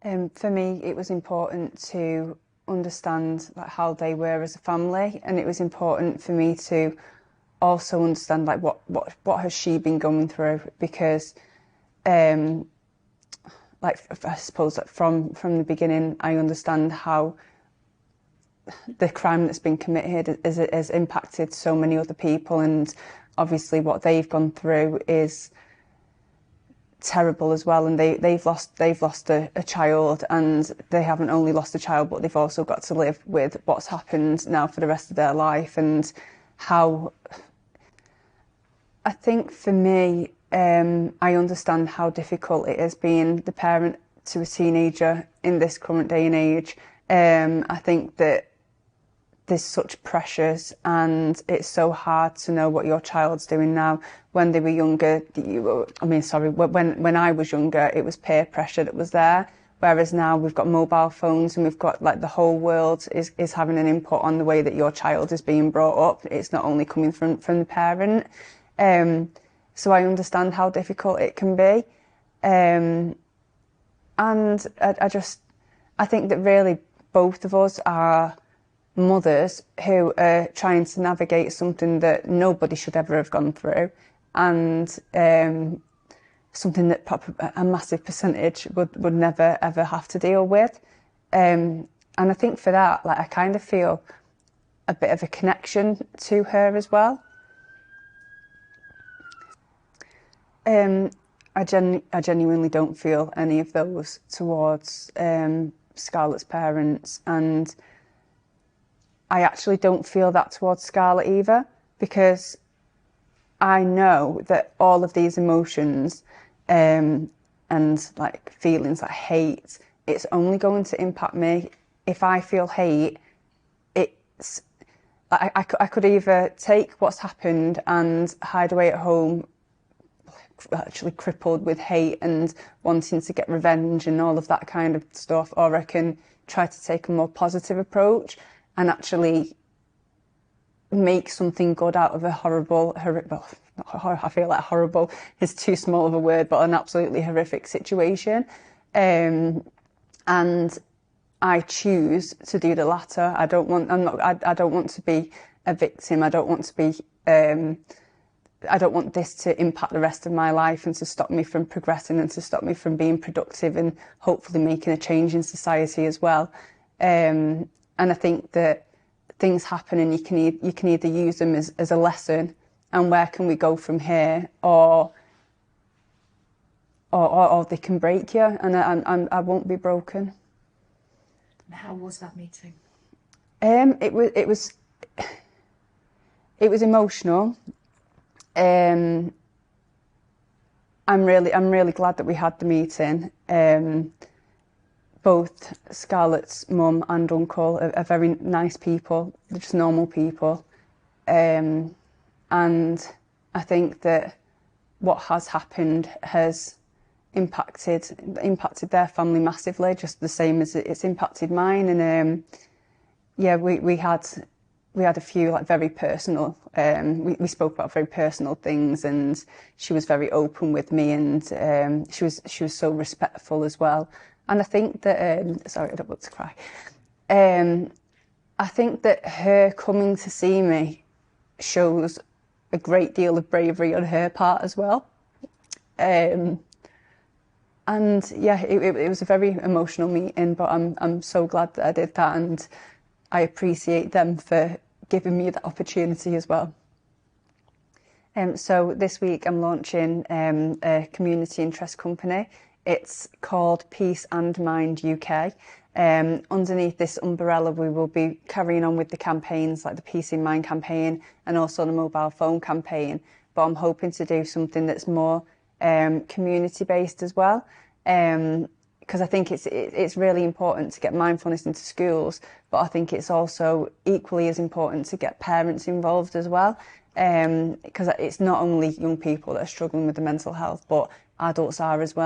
For me, it was important to understand like how they were as a family, and it was important for me to also understand like what has she been going through, because like I suppose that from the beginning I understand how the crime that's been committed has impacted so many other people, and obviously what they've gone through is terrible as well, and they've lost a child, and they haven't only lost a child but they've also got to live with what's happened now for the rest of their life. And how I think for me, I understand how difficult it is being the parent to a teenager in this current day and age. I think that there's such pressures, and it's so hard to know what your child's doing now. When they were younger, when I was younger, it was peer pressure that was there. Whereas now we've got mobile phones, and we've got like the whole world is having an input on the way that your child is being brought up. It's not only coming from the parent. So I understand how difficult it can be. And I think that really both of us are mothers who are trying to navigate something that nobody should ever have gone through, and something that a massive percentage would never ever have to deal with. And I think for that, like, I kind of feel a bit of a connection to her as well. I genuinely don't feel any of those towards Scarlett's parents, and I actually don't feel that towards Scarlett either, because I know that all of these emotions and like feelings like hate, it's only going to impact me. If I feel hate, it's I could either take what's happened and hide away at home, actually crippled with hate and wanting to get revenge and all of that kind of stuff, or I can try to take a more positive approach and actually make something good out of a horrible, I feel like horrible is too small of a word, but an absolutely horrific situation. And I choose to do the latter. I don't want to be a victim. I don't want to be, I don't want this to impact the rest of my life and to stop me from progressing and to stop me from being productive and hopefully making a change in society as well. And I think that things happen, and you can either use them as a lesson, and where can we go from here, or they can break you, and I won't be broken. How was that meeting? It was emotional. I'm really glad that we had the meeting. Both Scarlett's mum and uncle are very nice people. They're just normal people. And I think that what has happened has impacted their family massively, just the same as it's impacted mine. And we had a few like very personal. We spoke about very personal things, and she was very open with me, and she was so respectful as well. And I think that, sorry, I don't want to cry. I think that her coming to see me shows a great deal of bravery on her part as well. And yeah, it was a very emotional meeting, but I'm so glad that I did that, and I appreciate them for giving me that opportunity as well. So this week I'm launching a community interest company. It's called Peace and Mind UK. Underneath this umbrella, we will be carrying on with the campaigns like the Peace in Mind campaign and also the mobile phone campaign. But I'm hoping to do something that's more community based as well. Because I think it's really important to get mindfulness into schools, but I think it's also equally as important to get parents involved as well. Because it's not only young people that are struggling with the mental health, but adults are as well.